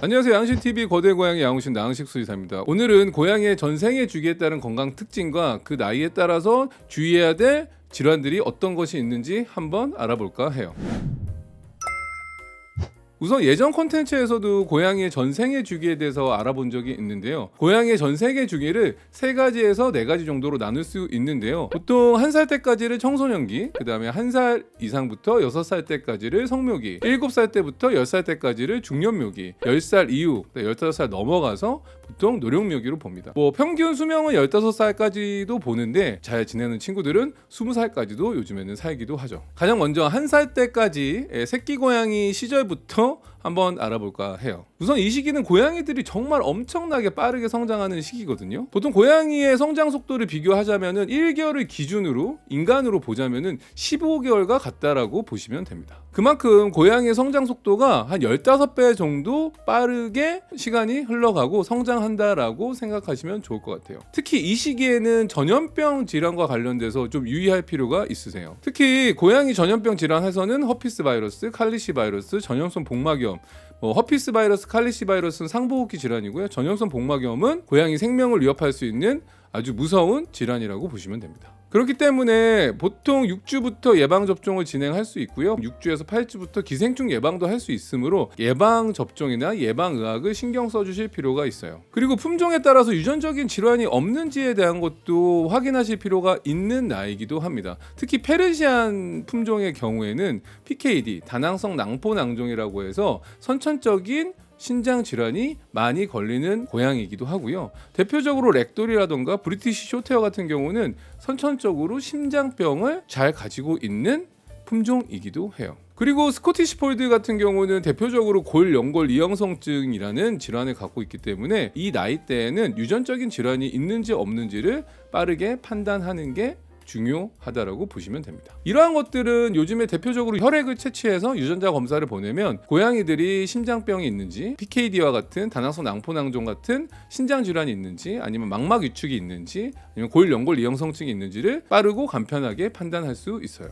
안녕하세요. 양식TV 거대 고양이 양호신 나흥식 수의사입니다. 오늘은 고양이의 전생의 주기에 따른 건강 특징과 그 나이에 따라서 주의해야 될 질환들이 어떤 것이 있는지 한번 알아볼까 해요. 우선 예전 콘텐츠에서도 고양이의 전생의 주기에 대해서 알아본 적이 있는데요. 고양이의 전생의 주기를 3가지에서 4가지 정도로 나눌 수 있는데요. 보통 1살 때까지를 청소년기, 그 다음에 1살 이상부터 6살 때까지를 성묘기, 7살 때부터 10살 때까지를 중년묘기, 10살 이후, 15살 넘어가서 보통 노령묘기로 봅니다. 평균 수명은 15살까지도 보는데 잘 지내는 친구들은 20살까지도 요즘에는 살기도 하죠. 가장 먼저 1살 때까지 새끼 고양이 시절부터 한번 알아볼까 해요. 우선 이 시기는 고양이들이 정말 엄청나게 빠르게 성장하는 시기거든요. 보통 고양이의 성장 속도를 비교하자면은 1개월을 기준으로 인간으로 보자면은 15개월과 같다라고 보시면 됩니다. 그만큼 고양이의 성장 속도가 한 15배 정도 빠르게 시간이 흘러가고 성장한다라고 생각하시면 좋을 것 같아요. 특히 이 시기에는 전염병 질환과 관련돼서 좀 유의할 필요가 있으세요. 특히 고양이 전염병 질환에서는 허피스 바이러스, 칼리시 바이러스, 전염성 복막염, 허피스 바이러스, 칼리시 바이러스는 상호흡기 질환이고요. 전염성 복막염은 고양이 생명을 위협할 수 있는 아주 무서운 질환이라고 보시면 됩니다. 그렇기 때문에 보통 6주부터 예방접종을 진행할 수 있고요. 6주에서 8주부터 기생충 예방도 할 수 있으므로 예방접종이나 예방의학을 신경 써주실 필요가 있어요. 그리고 품종에 따라서 유전적인 질환이 없는지에 대한 것도 확인하실 필요가 있는 나이기도 합니다. 특히 페르시안 품종의 경우에는 PKD, 다낭성 낭포낭종이라고 해서 선천적인 신장 질환이 많이 걸리는 고양이이기도 하고요. 대표적으로 렉돌이라던가 브리티시 쇼테어 같은 경우는 선천적으로 심장병을 잘 가지고 있는 품종이기도 해요. 그리고 스코티시 폴드 같은 경우는 대표적으로 골연골 이형성증이라는 질환을 갖고 있기 때문에 이 나이대에는 유전적인 질환이 있는지 없는지를 빠르게 판단하는 게 중요하다라고 보시면 됩니다. 이러한 것들은 요즘에 대표적으로 혈액을 채취해서 유전자 검사를 보내면 고양이들이 심장병이 있는지, PKD와 같은 다낭성 낭포낭종 같은 신장 질환이 있는지, 아니면 망막 위축이 있는지, 아니면 골연골 이형성증이 있는지를 빠르고 간편하게 판단할 수 있어요.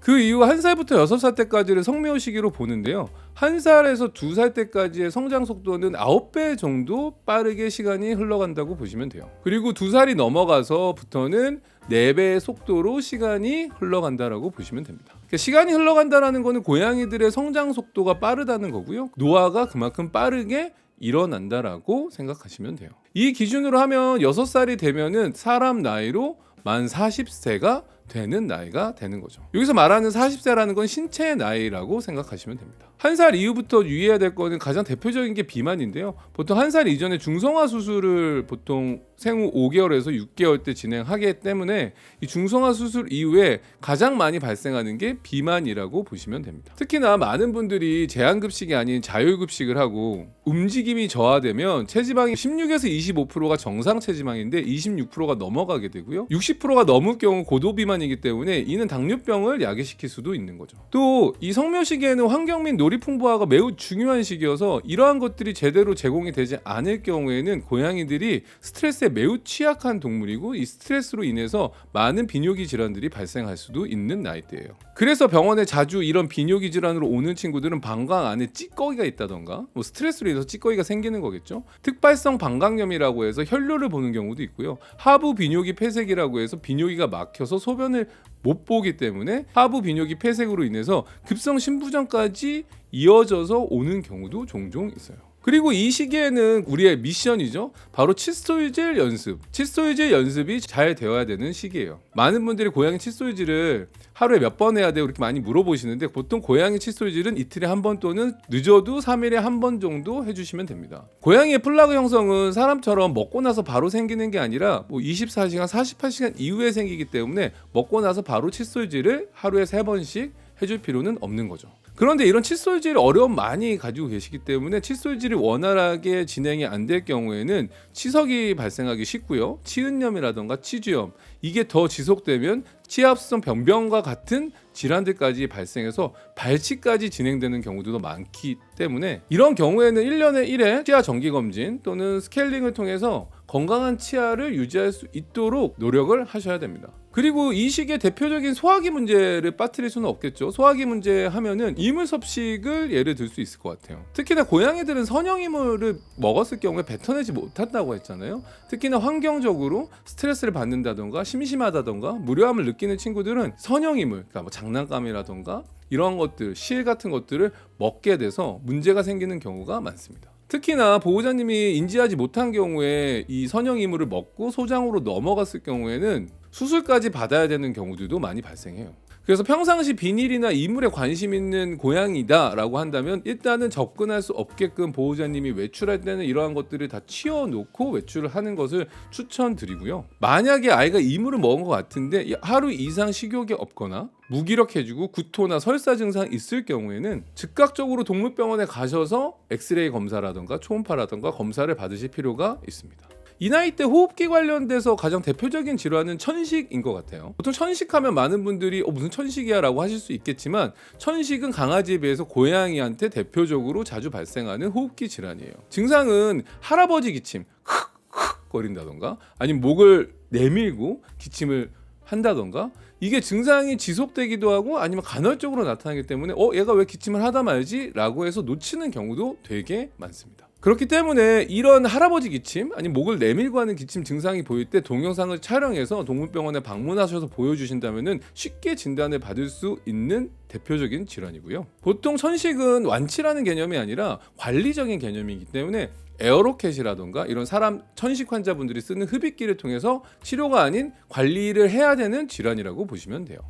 그 이후 1살부터 6살 때까지를 성묘 시기로 보는데요. 1살에서 2살 때까지의 성장 속도는 9배 정도 빠르게 시간이 흘러간다고 보시면 돼요. 그리고 2살이 넘어가서부터는 4배의 속도로 시간이 흘러간다라고 보시면 됩니다. 그러니까 시간이 흘러간다라는 거는 고양이들의 성장 속도가 빠르다는 거고요. 노화가 그만큼 빠르게 일어난다라고 생각하시면 돼요. 이 기준으로 하면 6살이 되면은 사람 나이로 만 40세가 되는 나이가 되는 거죠. 여기서 말하는 40세라는 건 신체의 나이라고 생각하시면 됩니다. 1살 이후부터 유의해야 될 거는 가장 대표적인 게 비만인데요. 보통 1살 이전에 중성화 수술을 보통 생후 5개월에서 6개월 때 진행하기 때문에 이 중성화 수술 이후에 가장 많이 발생하는 게 비만이라고 보시면 됩니다. 특히나 많은 분들이 제한급식이 아닌 자율급식을 하고 움직임이 저하되면 체지방이 16에서 25%가 정상 체지방인데 26%가 넘어가게 되고요. 60%가 넘을 경우 고도비만이기 때문에 이는 당뇨병을 야기시킬 수도 있는 거죠. 또 이 성묘 시기에는 환경 및 놀이 풍부화가 매우 중요한 시기여서 이러한 것들이 제대로 제공이 되지 않을 경우에는 고양이들이 스트레스에 매우 취약한 동물이고 이 스트레스로 인해서 많은 비뇨기 질환들이 발생할 수도 있는 나이대예요. 그래서 병원에 자주 이런 비뇨기 질환으로 오는 친구들은 방광 안에 찌꺼기가 있다던가 스트레스로 인해서 찌꺼기가 생기는 거겠죠. 특발성 방광염이라고 해서 혈뇨를 보는 경우도 있고요. 하부 비뇨기 폐색이라고 해서 비뇨기가 막혀서 소변을 못 보기 때문에 하부 비뇨기 폐색으로 인해서 급성 신부전까지 이어져서 오는 경우도 종종 있어요. 그리고 이 시기에는 우리의 미션이죠. 바로 칫솔질 연습. 칫솔질 연습이 잘 되어야 되는 시기예요. 많은 분들이 고양이 칫솔질을 하루에 몇 번 해야 돼요? 이렇게 많이 물어보시는데 보통 고양이 칫솔질은 이틀에 한 번 또는 늦어도 3일에 한 번 정도 해주시면 됩니다. 고양이의 플라그 형성은 사람처럼 먹고 나서 바로 생기는 게 아니라 24시간, 48시간 이후에 생기기 때문에 먹고 나서 바로 칫솔질을 하루에 3번씩 해줄 필요는 없는 거죠. 그런데 이런 칫솔질 어려움 많이 가지고 계시기 때문에 칫솔질이 원활하게 진행이 안 될 경우에는 치석이 발생하기 쉽고요. 치은염이라던가 치주염 이게 더 지속되면 치아합성 변병과 같은 질환들까지 발생해서 발치까지 진행되는 경우도 많기 때문에 이런 경우에는 1년에 1회 치아 정기검진 또는 스케일링을 통해서 건강한 치아를 유지할 수 있도록 노력을 하셔야 됩니다. 그리고 이 시기에 대표적인 소화기 문제를 빠뜨릴 수는 없겠죠. 소화기 문제 하면은 이물 섭식을 예를 들 수 있을 것 같아요. 특히나 고양이들은 선형이물을 먹었을 경우에 뱉어내지 못한다고 했잖아요. 특히나 환경적으로 스트레스를 받는다던가 심심하다던가 무료함을 느끼는 친구들은 선형이물, 그러니까 뭐 장난감이라던가 이런 것들, 실 같은 것들을 먹게 돼서 문제가 생기는 경우가 많습니다. 특히나 보호자님이 인지하지 못한 경우에 이 선형 이물을 먹고 소장으로 넘어갔을 경우에는 수술까지 받아야 되는 경우들도 많이 발생해요. 그래서 평상시 비닐이나 이물에 관심 있는 고양이다라고 한다면 일단은 접근할 수 없게끔 보호자님이 외출할 때는 이러한 것들을 다 치워놓고 외출을 하는 것을 추천드리고요. 만약에 아이가 이물을 먹은 것 같은데 하루 이상 식욕이 없거나 무기력해지고 구토나 설사 증상이 있을 경우에는 즉각적으로 동물병원에 가셔서 엑스레이 검사라던가 초음파라던가 검사를 받으실 필요가 있습니다. 이 나이 때 호흡기 관련돼서 가장 대표적인 질환은 천식인 것 같아요. 보통 천식하면 많은 분들이 무슨 천식이야 라고 하실 수 있겠지만 천식은 강아지에 비해서 고양이한테 대표적으로 자주 발생하는 호흡기 질환이에요. 증상은 할아버지 기침, 흑흑 거린다던가 아니면 목을 내밀고 기침을 한다던가 이게 증상이 지속되기도 하고 아니면 간헐적으로 나타나기 때문에 얘가 왜 기침을 하다 말지? 라고 해서 놓치는 경우도 되게 많습니다. 그렇기 때문에 이런 할아버지 기침 아니면 목을 내밀고 하는 기침 증상이 보일 때 동영상을 촬영해서 동물병원에 방문하셔서 보여주신다면 쉽게 진단을 받을 수 있는 대표적인 질환이고요. 보통 천식은 완치라는 개념이 아니라 관리적인 개념이기 때문에 에어로켓이라던가 이런 사람 천식 환자분들이 쓰는 흡입기를 통해서 치료가 아닌 관리를 해야 되는 질환이라고 보시면 돼요.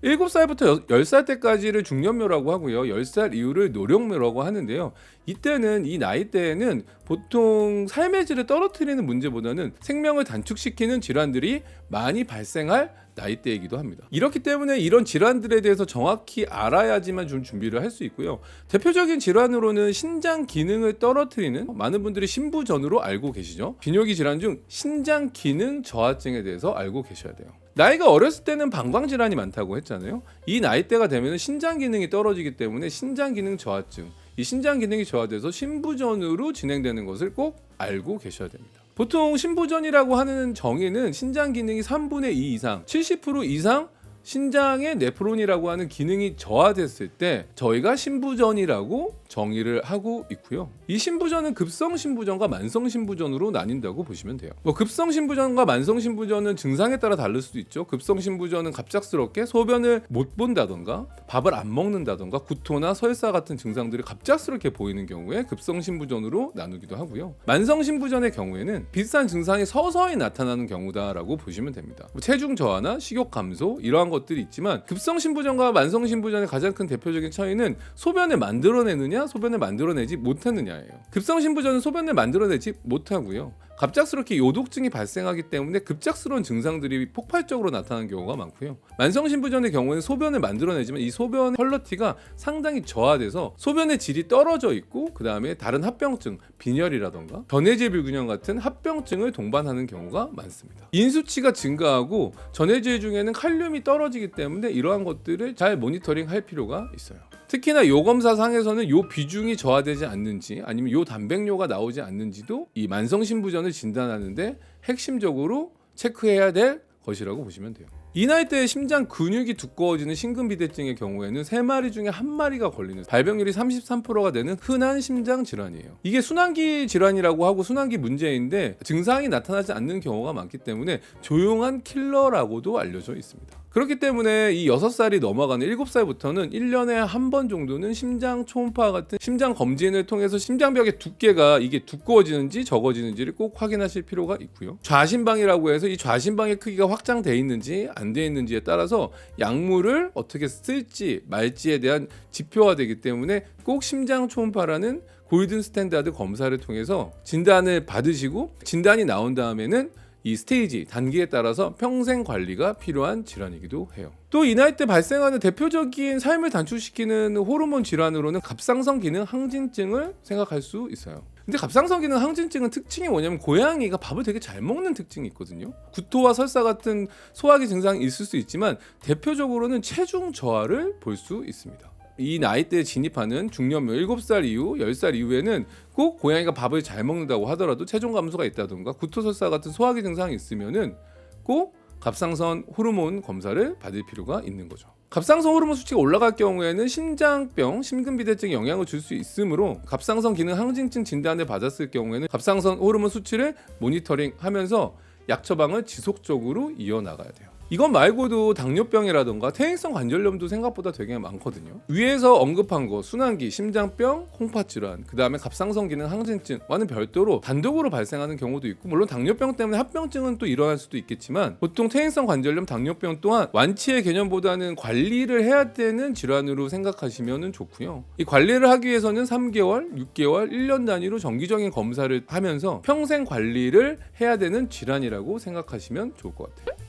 7살부터 10살 때까지를 중년묘라고 하고요. 10살 이후를 노령묘라고 하는데요. 이때는 이 나이대에는 보통 삶의 질을 떨어뜨리는 문제보다는 생명을 단축시키는 질환들이 많이 발생할 나이대이기도 합니다. 이렇기 때문에 이런 질환들에 대해서 정확히 알아야지만 좀 준비를 할 수 있고요. 대표적인 질환으로는 신장 기능을 떨어뜨리는 많은 분들이 신부전으로 알고 계시죠. 비뇨기 질환 중 신장 기능 저하증에 대해서 알고 계셔야 돼요. 나이가 어렸을 때는 방광 질환이 많다고 했잖아요. 이 나이대가 되면 신장 기능이 떨어지기 때문에 신장 기능 저하증, 이 신장 기능이 저하돼서 신부전으로 진행되는 것을 꼭 알고 계셔야 됩니다. 보통 신부전이라고 하는 정의는 신장 기능이 3분의 2 이상, 70% 이상 신장의 네프론이라고 하는 기능이 저하됐을 때 저희가 신부전이라고 정의를 하고 있고요. 이 신부전은 급성 신부전과 만성 신부전으로 나뉜다고 보시면 돼요. 급성 신부전과 만성 신부전은 증상에 따라 다를 수도 있죠. 급성 신부전은 갑작스럽게 소변을 못 본다던가 밥을 안 먹는다던가 구토나 설사 같은 증상들이 갑작스럽게 보이는 경우에 급성 신부전으로 나누기도 하고요. 만성 신부전의 경우에는 비슷한 증상이 서서히 나타나는 경우다라고 보시면 됩니다. 체중 저하나 식욕 감소 이러한 것들이 있지만 급성 신부전과 만성 신부전의 가장 큰 대표적인 차이는 소변을 만들어내느냐 소변을 만들어내지 못하느냐예요. 급성 신부전은 소변을 만들어내지 못하고요. 갑작스럽게 요독증이 발생하기 때문에 급작스러운 증상들이 폭발적으로 나타나는 경우가 많고요. 만성 신부전의 경우에는 소변을 만들어내지만 이 소변 퀄리티가 상당히 저하돼서 소변의 질이 떨어져 있고 그 다음에 다른 합병증, 빈혈이라던가 전해질 불균형 같은 합병증을 동반하는 경우가 많습니다. 인수치가 증가하고 전해질 중에는 칼륨이 떨어지기 때문에 이러한 것들을 잘 모니터링할 필요가 있어요. 특히나 요 검사상에서는 요 비중이 저하되지 않는지 아니면 요 단백뇨가 나오지 않는지도 이 만성 신부전을 진단하는데 핵심적으로 체크해야 될 것이라고 보시면 돼요. 이 나이대에 심장 근육이 두꺼워지는 심근비대증의 경우에는 3마리 중에 1마리가 걸리는 발병률이 33%가 되는 흔한 심장 질환이에요. 이게 순환기 질환이라고 하고 순환기 문제인데 증상이 나타나지 않는 경우가 많기 때문에 조용한 킬러라고도 알려져 있습니다. 그렇기 때문에 이 6살이 넘어가는 7살부터는 1년에 한 번 정도는 심장 초음파 같은 심장 검진을 통해서 심장벽의 두께가 이게 두꺼워지는지 적어지는지를 꼭 확인하실 필요가 있고요. 좌심방이라고 해서 이 좌심방의 크기가 확장돼 있는지 안 돼 있는지에 따라서 약물을 어떻게 쓸지 말지에 대한 지표가 되기 때문에 꼭 심장 초음파라는 골든 스탠다드 검사를 통해서 진단을 받으시고 진단이 나온 다음에는 이 스테이지, 단계에 따라서 평생 관리가 필요한 질환이기도 해요. 또 이 나이 때 발생하는 대표적인 삶을 단축시키는 호르몬 질환으로는 갑상선 기능 항진증을 생각할 수 있어요. 근데 갑상선 기능 항진증은 특징이 뭐냐면 고양이가 밥을 되게 잘 먹는 특징이 있거든요. 구토와 설사 같은 소화기 증상이 있을 수 있지만 대표적으로는 체중 저하를 볼 수 있습니다. 이 나이대에 진입하는 중년묘 7살 이후 10살 이후에는 꼭 고양이가 밥을 잘 먹는다고 하더라도 체중 감소가 있다든가 구토설사 같은 소화기 증상이 있으면은 꼭 갑상선 호르몬 검사를 받을 필요가 있는 거죠. 갑상선 호르몬 수치가 올라갈 경우에는 심장병, 심근비대증에 영향을 줄 수 있으므로 갑상선 기능 항진증 진단을 받았을 경우에는 갑상선 호르몬 수치를 모니터링하면서 약 처방을 지속적으로 이어나가야 돼요. 이것 말고도 당뇨병이라던가 퇴행성 관절염도 생각보다 되게 많거든요. 위에서 언급한 거 순환기, 심장병, 콩팥질환, 그 다음에 갑상선 기능 항진증과는 별도로 단독으로 발생하는 경우도 있고, 물론 당뇨병 때문에 합병증은 또 일어날 수도 있겠지만 보통 퇴행성 관절염, 당뇨병 또한 완치의 개념보다는 관리를 해야 되는 질환으로 생각하시면 좋고요. 이 관리를 하기 위해서는 3개월, 6개월, 1년 단위로 정기적인 검사를 하면서 평생 관리를 해야 되는 질환이라고 생각하시면 좋을 것 같아요.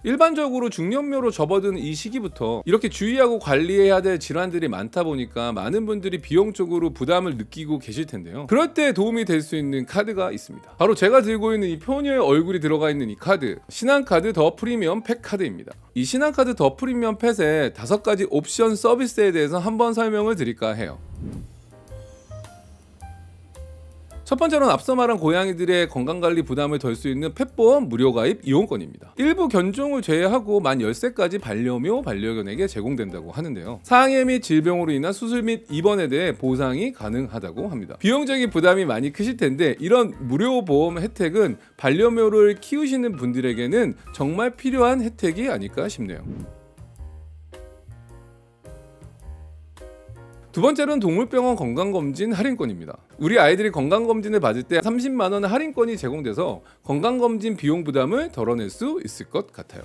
일반적으로 중년묘로 접어든 이 시기부터 이렇게 주의하고 관리해야 될 질환들이 많다 보니까 많은 분들이 비용적으로 부담을 느끼고 계실 텐데요. 그럴 때 도움이 될 수 있는 카드가 있습니다. 바로 제가 들고 있는 이 표녀의 얼굴이 들어가 있는 이 카드, 신한카드 더 프리미엄 펫 카드입니다. 이 신한카드 더 프리미엄 펫의 5가지 옵션 서비스에 대해서 한번 설명을 드릴까 해요. 첫 번째로는 앞서 말한 고양이들의 건강관리 부담을 덜 수 있는 펫보험 무료가입 이용권입니다. 일부 견종을 제외하고 만 10세까지 반려묘, 반려견에게 제공된다고 하는데요. 상해 및 질병으로 인한 수술 및 입원에 대해 보상이 가능하다고 합니다. 비용적인 부담이 많이 크실 텐데 이런 무료 보험 혜택은 반려묘를 키우시는 분들에게는 정말 필요한 혜택이 아닐까 싶네요. 두 번째로는 동물병원 건강검진 할인권입니다. 우리 아이들이 건강검진을 받을 때 30만 원 할인권이 제공돼서 건강검진 비용 부담을 덜어낼 수 있을 것 같아요.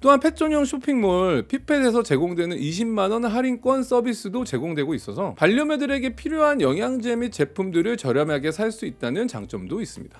또한 펫 전용 쇼핑몰 핏펫에서 제공되는 20만 원 할인권 서비스도 제공되고 있어서 반려묘들에게 필요한 영양제 및 제품들을 저렴하게 살 수 있다는 장점도 있습니다.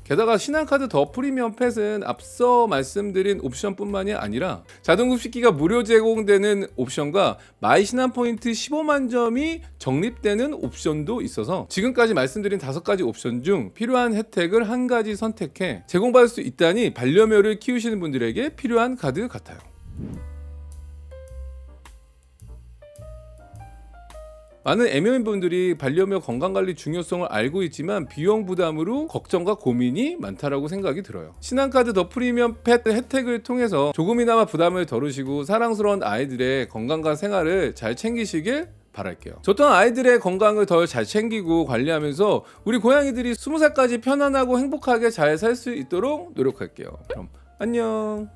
게다가 신한카드 더 프리미엄 펫은 앞서 말씀드린 옵션뿐만이 아니라 자동급식기가 무료 제공되는 옵션과 마이 신한 포인트 15만 점이 적립되는 옵션도 있어서 지금까지 말씀드린 5가지 옵션 중 필요한 혜택을 한 가지 선택해 제공받을 수 있다니 반려묘를 키우시는 분들에게 필요한 카드 같아요. 많은 애묘인분들이 반려묘 건강관리 중요성을 알고 있지만 비용 부담으로 걱정과 고민이 많다라고 생각이 들어요. 신한카드 더 프리미엄 펫 혜택을 통해서 조금이나마 부담을 덜으시고 사랑스러운 아이들의 건강과 생활을 잘 챙기시길 바랄게요. 저 또한 아이들의 건강을 더 잘 챙기고 관리하면서 우리 고양이들이 20살까지 편안하고 행복하게 잘 살 수 있도록 노력할게요. 그럼 안녕.